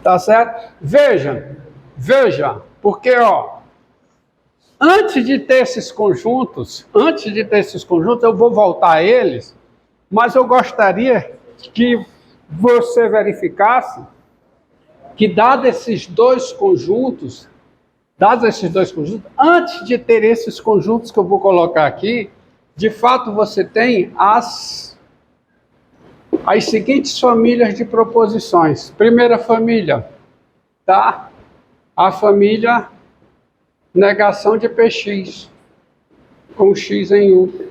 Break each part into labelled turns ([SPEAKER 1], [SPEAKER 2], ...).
[SPEAKER 1] Tá certo? Veja, porque, ó, antes de ter esses conjuntos, eu vou voltar a eles, mas eu gostaria que você verificasse que, dados esses dois conjuntos, antes de ter esses conjuntos que eu vou colocar aqui, de fato você tem as seguintes famílias de proposições. Primeira família, tá? A família negação de PX, com X em U.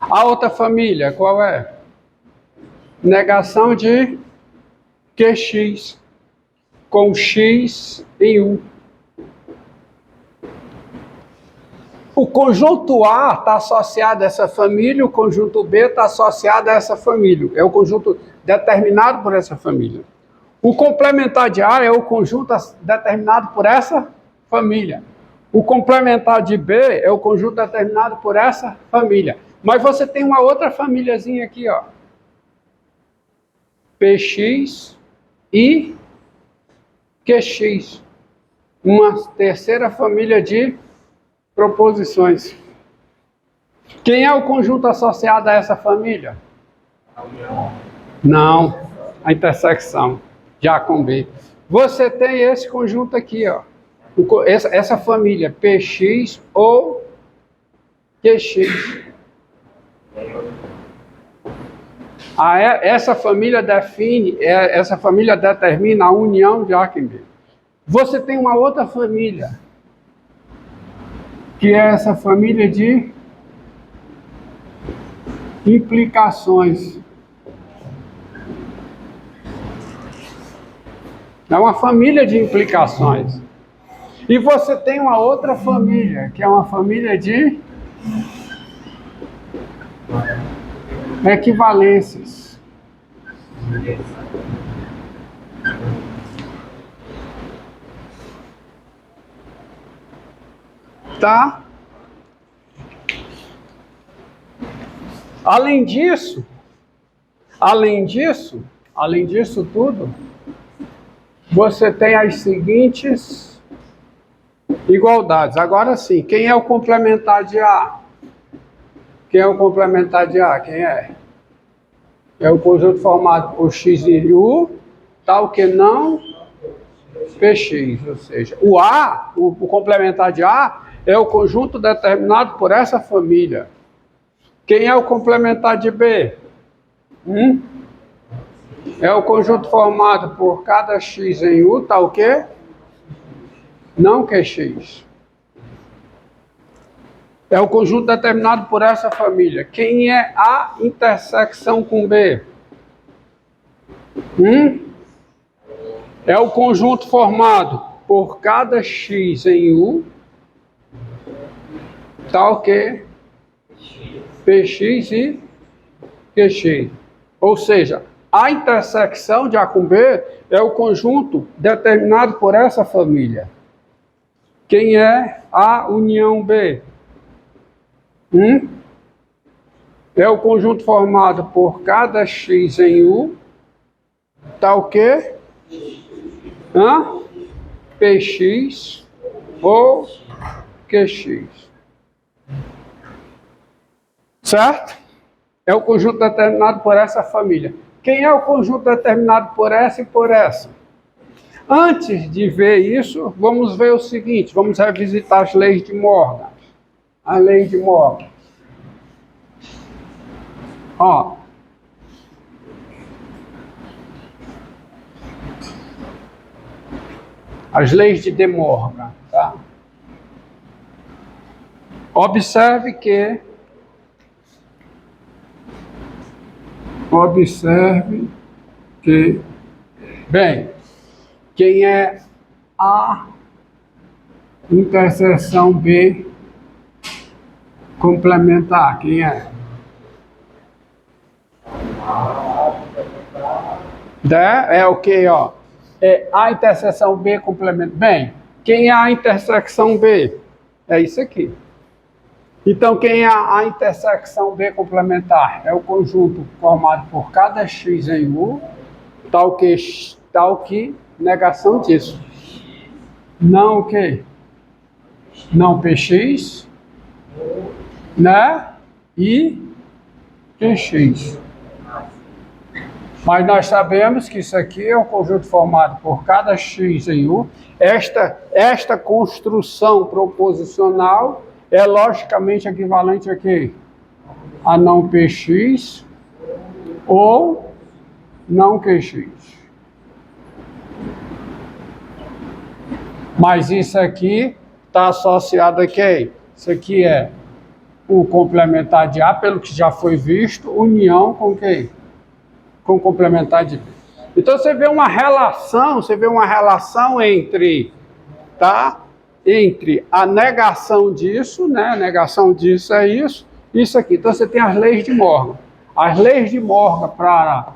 [SPEAKER 1] A outra família, qual é? Negação de QX, com X em U. O conjunto A está associado a essa família, o conjunto B está associado a essa família. É o conjunto determinado por essa família. O complementar de A é o conjunto determinado por essa família. O complementar de B é o conjunto determinado por essa família. Mas você tem uma outra famíliazinha aqui, ó. PX e QX. Uma terceira família de proposições. Quem é o conjunto associado a essa família? Não, a intersecção de A com B. Você tem esse conjunto aqui, ó. Essa família PX ou QX. Essa família determina a união de A com B. Você tem uma outra família, que é essa família de implicações. É uma família de implicações. E você tem uma outra família, que é uma família de equivalências. Tá? Além disso tudo, você tem as seguintes igualdades. Agora sim, quem é o complementar de A? Quem é o complementar de A? Quem é? É o conjunto formado por X e U, tal que não PX, ou seja, o A, o complementar de A, é o conjunto determinado por essa família. Quem é o complementar de B? É o conjunto formado por cada X em U, tá o quê? Não QX. É o conjunto determinado por essa família. Quem é a intersecção com B? É o conjunto formado por cada X em U, tal que PX e QX. Ou seja, a intersecção de A com B é o conjunto determinado por essa família. Quem é a união B? É o conjunto formado por cada X em U, tal que PX ou QX. Certo? É o conjunto determinado por essa família. Quem é o conjunto determinado por essa e por essa? Antes de ver isso, vamos ver o seguinte, vamos revisitar as leis de Morgan. A lei de Morgan. Ó. As leis de De Morgan, tá? Observe que bem, quem é a interseção B complementar? Quem é? É o que, ó? É a interseção B complementar. Bem, quem é a intersecção B? É isso aqui. Então, quem é a intersecção B complementar? É o conjunto formado por cada x em U, tal que negação disso. Não o quê? Não px, né? E qx. Mas nós sabemos que isso aqui é um conjunto formado por cada x em U. Esta construção proposicional é logicamente equivalente a quê? A não px ou não qx. Mas isso aqui está associado a quem? Isso aqui é o complementar de A, pelo que já foi visto, união com quem? Com complementar de B. Então você vê uma relação entre, tá? Entre a negação disso, né? A negação disso é isso aqui. Então você tem as leis de Morgan. As leis de Morgan para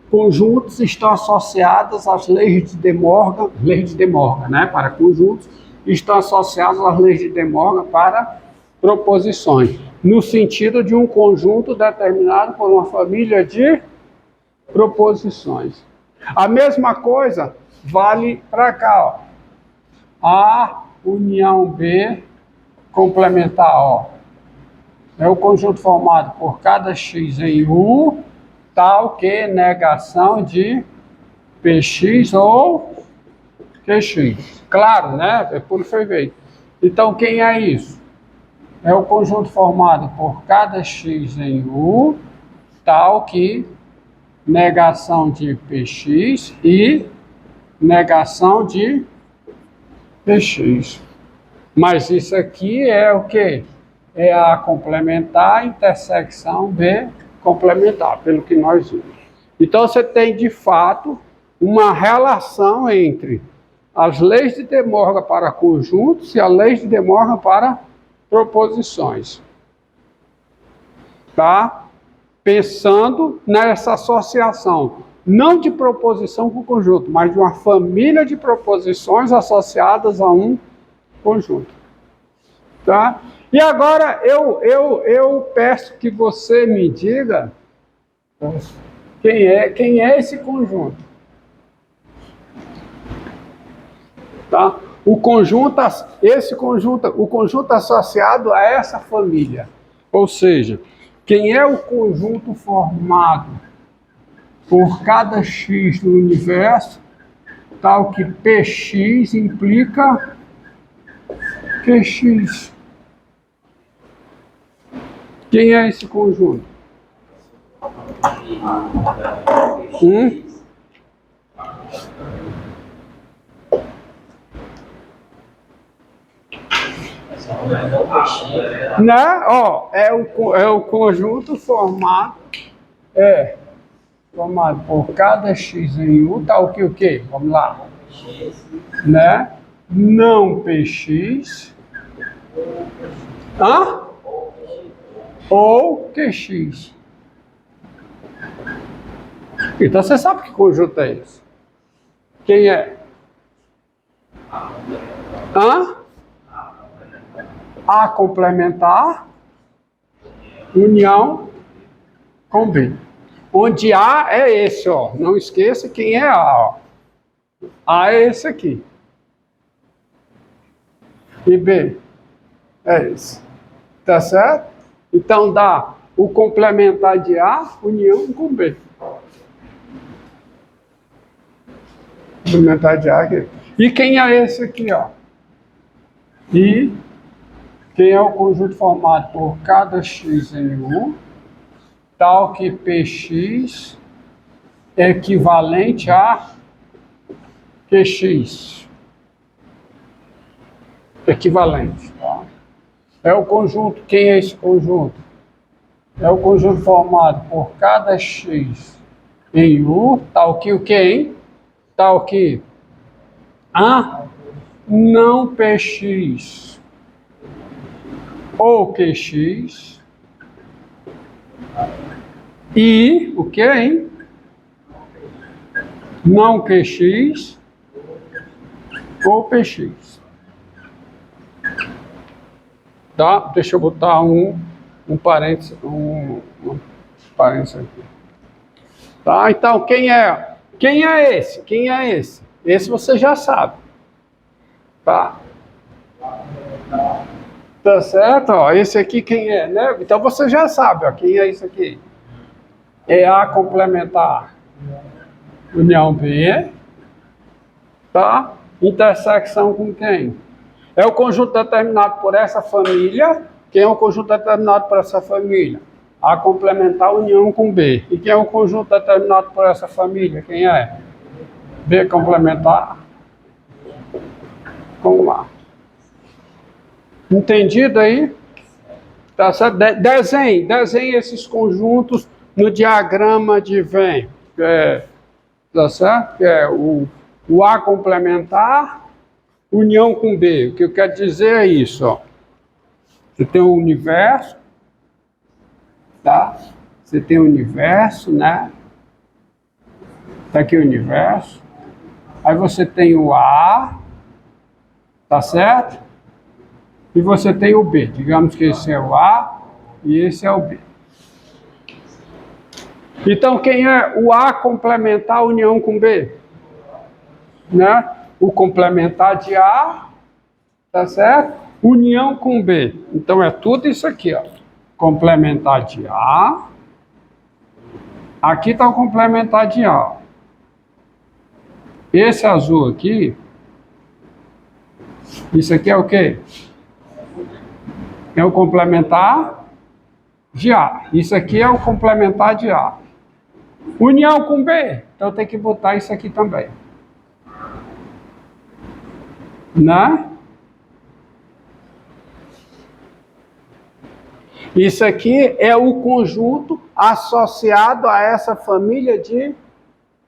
[SPEAKER 1] conjuntos estão associadas às leis de De Morgan, né? Para conjuntos estão associadas às leis de De Morgan para proposições, no sentido de um conjunto determinado por uma família de proposições. A mesma coisa vale para cá, ó. A união B complementar, ó. É o conjunto formado por cada x em U, tal que negação de px ou qx. Claro, né? É por efeito. Então, quem é isso? É o conjunto formado por cada x em U, tal que negação de px e negação de px. Mas isso aqui é o quê? É a complementar, intersecção B complementar, pelo que nós vimos. Então você tem, de fato, uma relação entre as leis de De Morgan para conjuntos e as leis de De Morgan para proposições. Tá? Pensando nessa associação, não de proposição com conjunto, mas de uma família de proposições associadas a um conjunto. Tá? E agora eu peço que você me diga quem é esse conjunto. Tá? O conjunto associado a essa família. Ou seja, quem é o conjunto formado por cada x no universo, tal que px implica qx. Quem é esse conjunto? Né? Ó, é o conjunto formado por cada x em U, tal que o quê? Vamos lá. Né? Não px. Ou qx. Então você sabe que conjunto é esse? Quem é? A complementar, união com B. Onde A é esse, ó. Não esqueça quem é A, ó. A é esse aqui. E B é esse. Tá certo? Então dá o complementar de A, união com B. Complementar de A aqui. E quem é esse aqui, ó? E quem é o conjunto formado por cada x em U, tal que px é equivalente a qx. Equivalente. Tá? É o conjunto, quem é esse conjunto? É o conjunto formado por cada x em U, tal que o quê, hein? Tal que a não px ou qx e o que, hein? Não qx ou px. Tá? Deixa eu botar um parênteses, um parênteses aqui. Tá? Então, quem é esse? Quem é esse? Esse você já sabe. Tá? Tá certo? Ó, esse aqui quem é, né? Então você já sabe, ó, quem é isso aqui. É A complementar união B, tá? Intersecção com quem? É o conjunto determinado por essa família. Quem é o conjunto determinado por essa família? A complementar união com B. E quem é o conjunto determinado por essa família? Quem é? B complementar com A. Entendido aí? Tá certo? Desenhe esses conjuntos no diagrama de Venn. Tá certo? Que é o A complementar, união com B. O que eu quero dizer é isso, ó. Você tem o universo, tá? Você tem o universo, né? Tá aqui o universo. Aí você tem o A, tá certo? E você tem o B. Digamos que esse é o A e esse é o B. Então, quem é o A complementar a união com B? Né? O complementar de A, tá certo? União com B. Então, é tudo isso aqui, ó. Complementar de A. Aqui está o complementar de A. Esse azul aqui, isso aqui é o quê? É o complementar de A. Isso aqui é o complementar de A. União com B. Então tem que botar isso aqui também. Né? Isso aqui é o conjunto associado a essa família de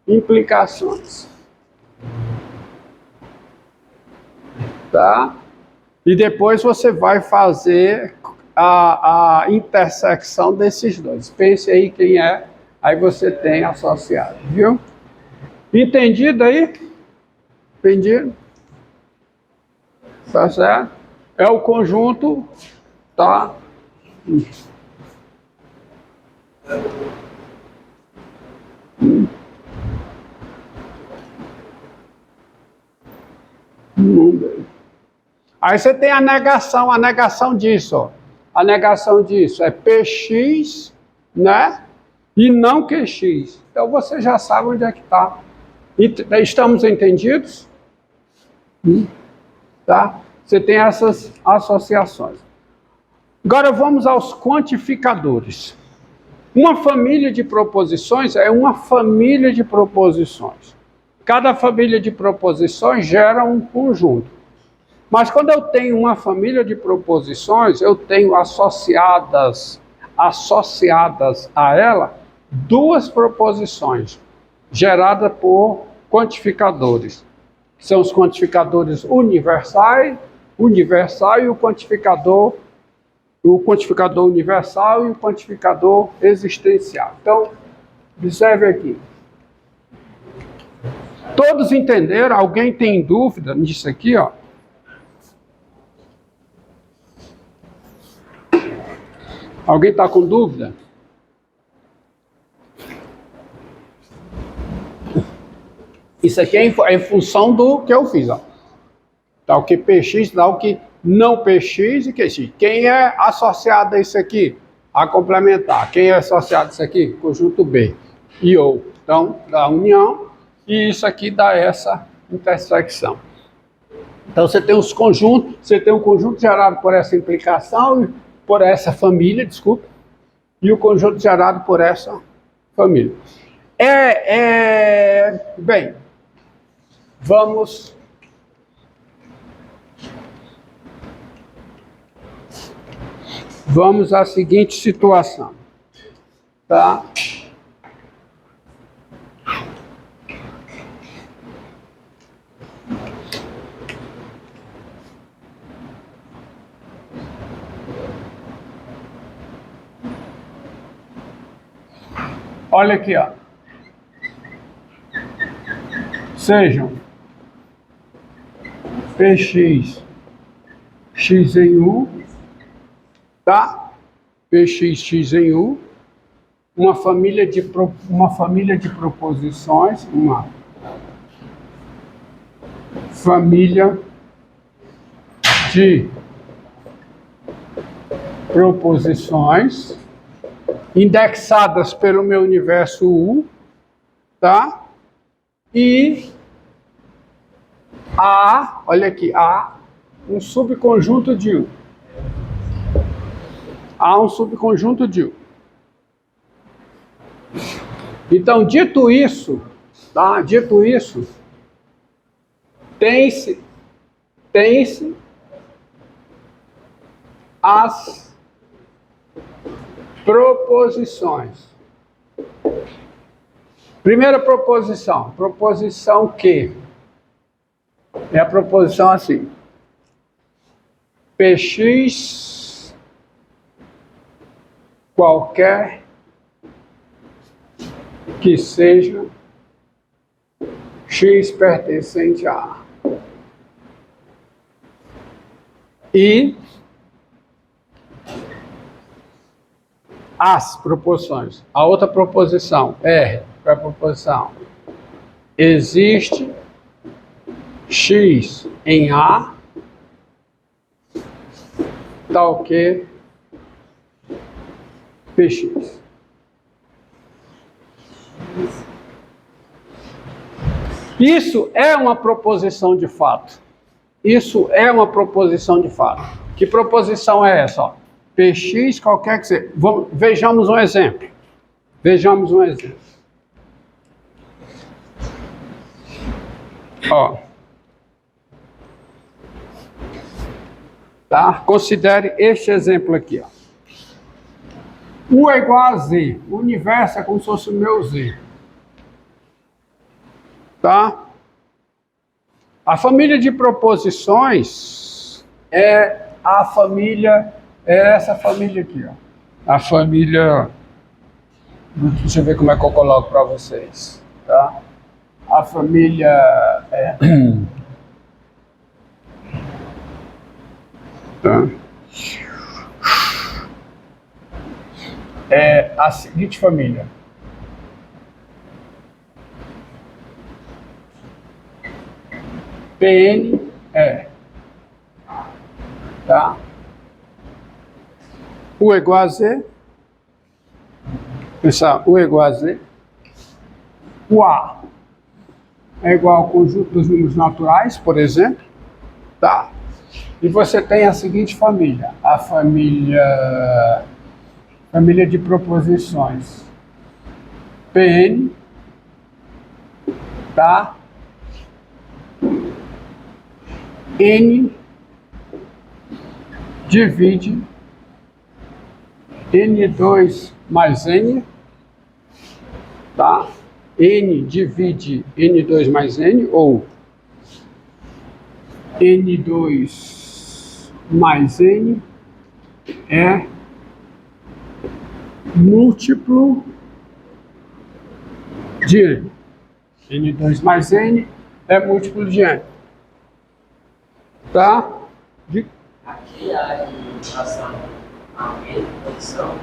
[SPEAKER 1] implicações. Tá? E depois você vai fazer a intersecção desses dois. Pense aí quem é, aí você tem associado, viu? Entendido aí? Entendido? Tá certo? É o conjunto, tá? Aí você tem a negação disso, ó. A negação disso é Px, né? E não Qx. Então você já sabe onde é que está. Estamos entendidos? Tá? Você tem essas associações. Agora vamos aos quantificadores. Uma família de proposições é uma família de proposições. Cada família de proposições gera um conjunto. Mas quando eu tenho uma família de proposições, eu tenho associadas a ela duas proposições geradas por quantificadores. São os quantificadores universal e o quantificador universal e o quantificador existencial. Então, observe aqui. Todos entenderam? Alguém tem dúvida nisso aqui, ó? Alguém está com dúvida? Isso aqui é em função do que eu fiz, ó. Tá o que PX, dá o que não PX e QX. Quem é associado a isso aqui? A complementar. Quem é associado a isso aqui? Conjunto B e ou. Então, dá união e isso aqui dá essa intersecção. Então, você tem os conjuntos, você tem um conjunto gerado por essa implicação, por essa família, desculpa, e o conjunto gerado por essa família. Bem, vamos à seguinte situação, tá? Olha aqui, ó. Sejam Px, x em 1 tá? PXX em U, uma família de proposições, uma família de proposições indexadas pelo meu universo U, tá? E A, olha aqui, A, um subconjunto de U. A um subconjunto de U. Então, dito isso, tá? Dito isso, tem-se as proposições. Primeira proposição que é a proposição assim: Px qualquer que seja x pertencente a A. E as proposições. A outra proposição, R, qual é a proposição? Existe x em A, tal que Px. Isso é uma proposição de fato. Isso é uma proposição de fato. Que proposição é essa? Ó? Px qualquer que seja. Vejamos um exemplo. Vejamos um exemplo. Ó. Tá? Considere este exemplo aqui. Ó. U é igual a Z. O universo é como se fosse o meu Z. Tá? A família de proposições é a família, é essa família aqui, ó. A família, deixa eu ver como é que eu coloco para vocês, tá? A família tá? É a seguinte família. PN é, tá? U é igual a Z. Pensar, U é igual a Z. O A é igual ao conjunto dos números naturais, por exemplo, tá? E você tem a seguinte família, a família de proposições PN, tá? N divide N2 mais N, tá? N divide N2 mais N, ou N2 mais N é múltiplo de N. N2 mais N é múltiplo de N. Tá?
[SPEAKER 2] Aqui é em relação a N posição.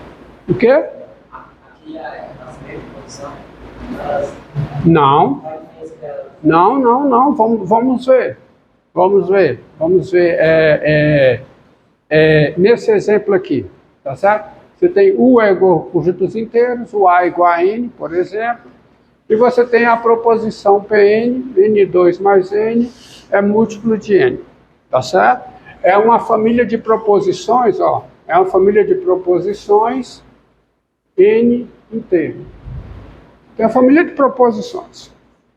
[SPEAKER 1] O quê?
[SPEAKER 2] Aqui é em relação a N posição.
[SPEAKER 1] Não. Não. Vamos ver. Nesse exemplo aqui, tá certo? Você tem U é igual a conjuntos inteiros, o A é igual a N, por exemplo, e você tem a proposição Pn, N2 mais N, é múltiplo de N, tá certo? É uma família de proposições, ó, é uma família de proposições N inteiro. Tem a família de proposições,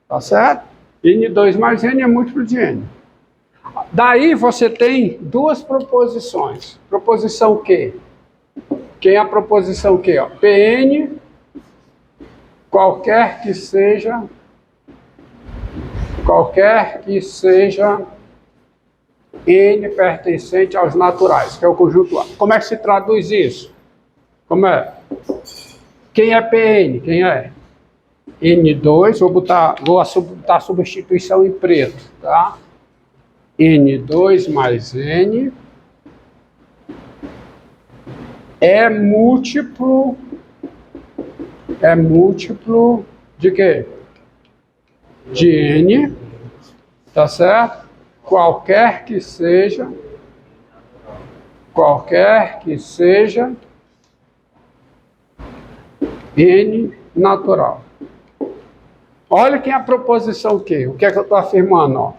[SPEAKER 1] tá certo? N2 mais N é múltiplo de N. Daí você tem duas proposições. Proposição Q. Quem é a proposição Q? Ó? Pn, qualquer que seja N pertencente aos naturais, que é o conjunto A. Como é que se traduz isso? Como é? Quem é Pn? Quem é? N2, vou botar a substituição em preto, tá? N2 mais N é múltiplo de quê? De N, tá certo? Qualquer que seja N natural. Olha que é a proposição o que é que eu estou afirmando? Ó.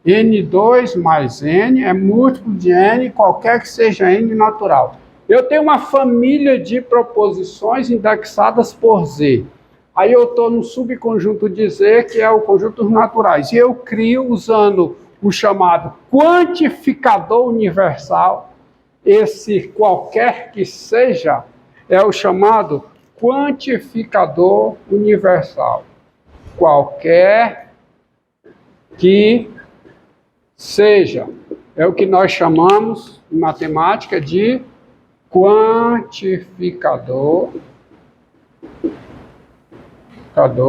[SPEAKER 1] N2 mais N é múltiplo de N, qualquer que seja N natural. Eu tenho uma família de proposições indexadas por Z. Aí eu estou no subconjunto de Z, que é o conjunto dos naturais. E eu crio usando o chamado quantificador universal. Esse qualquer que seja é o chamado quantificador universal. Qualquer que seja. É o que nós chamamos em matemática de quantificador